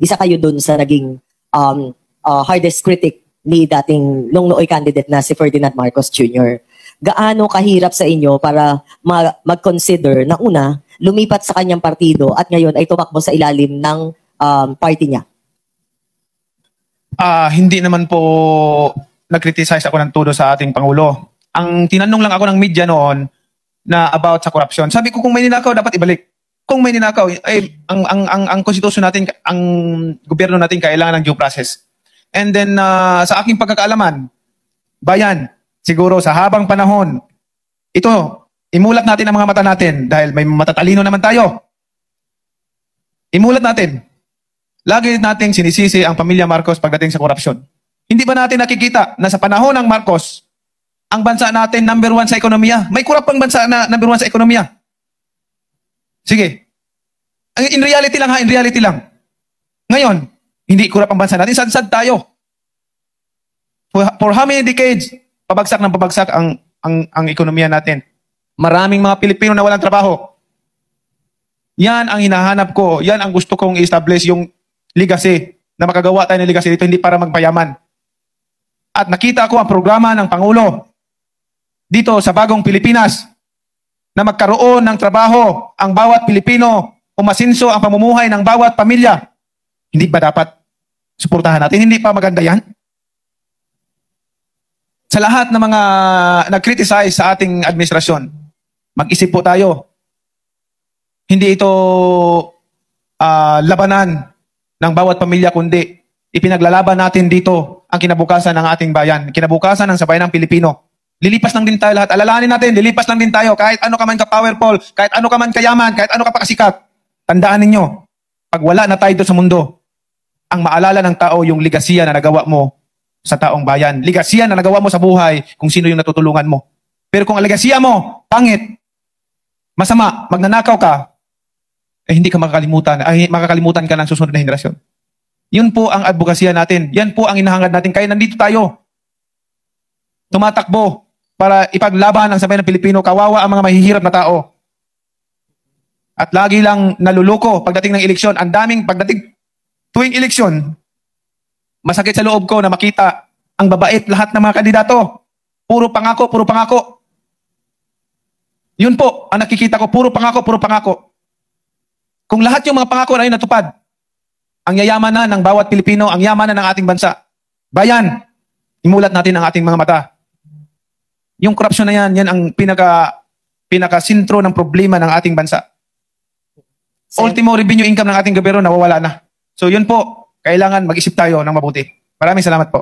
Isa kayo dun sa naging hardest critic ni dating nung nooy candidate na si Ferdinand Marcos Jr. Gaano kahirap sa inyo para mag-consider na una, lumipat sa kanyang partido at ngayon ay tumakbo sa ilalim ng party niya? Hindi naman po nag-criticize ako ng todo sa ating Pangulo. Ang tinanong lang ako ng media noon na about sa corruption. Sabi ko kung may ninakaw, dapat ibalik. Kung may ninakaw, ang konstitusyon natin, ang gobyerno natin kailangan ng due process. And then sa aking pagkakaalaman, bayan, siguro sa habang panahon, ito, imulat natin ang mga mata natin dahil may matatalino naman tayo. Imulat natin. Lagi nating sinisisi ang pamilya Marcos pagdating sa korupsyon. Hindi ba natin nakikita na sa panahon ng Marcos, ang bansa natin number 1 sa ekonomiya? May kurap pang bansa na number 1 sa ekonomiya. Sige. In reality lang ha, in reality lang. Ngayon, hindi kurap ang bansa natin, sad-sad tayo. For how many decades, pabagsak ng pabagsak ang ekonomiya natin. Maraming mga Pilipino na walang trabaho. Yan ang hinahanap ko, yan ang gusto kong i-establish, yung legacy, na makagawa tayo ng legacy dito, hindi para magpayaman. At nakita ko ang programa ng Pangulo dito sa bagong Pilipinas na magkaroon ng trabaho ang bawat Pilipino, umasinso ang pamumuhay ng bawat pamilya. Hindi ba dapat suportahan natin? Hindi pa maganda yan? Sa lahat ng mga nag-criticize sa ating administrasyon, mag-isip po tayo. Hindi ito labanan ng bawat pamilya, kundi ipinaglalaban natin dito ang kinabukasan ng ating bayan, kinabukasan ng sabayan ng Pilipino. Lilipas lang din tayo lahat. Alalahanin natin, lilipas lang din tayo. Kahit ano ka man ka-powerful, kahit ano ka man kayaman, kahit ano ka pa kasikat. Tandaan ninyo, pag wala na tayo doon sa mundo, ang maalala ng tao yung ligasiya na nagawa mo sa taong bayan. Ligasiya na nagawa mo sa buhay kung sino yung natutulungan mo. Pero kung ang ligasiya mo, pangit, masama, magnanakaw ka, hindi ka makakalimutan ka ng susunod na henerasyon. Yun po ang advokasya natin. Yan po ang inahangad natin. Kaya nandito tayo. Tumatakbo para ipaglaban ang sabayan ng Pilipino. Kawawa ang mga mahihirap na tao. At lagi lang naluluko pagdating ng eleksyon. Ang daming pagdating tuwing eleksyon, masakit sa loob ko na makita ang babait lahat ng mga kandidato. Puro pangako, puro pangako. Yun po ang nakikita ko. Puro pangako, puro pangako. Kung lahat yung mga pangako na yun natupad, ang yayaman na ng bawat Pilipino, ang yaman na ng ating bansa. Bayan, imulat natin ang ating mga mata. Yung korupsyon na yan, yan ang pinaka-sintro ng problema ng ating bansa. Ultimo revenue income ng ating gobyerno nawawala na. So yun po, kailangan mag-isip tayo ng mabuti. Maraming salamat po.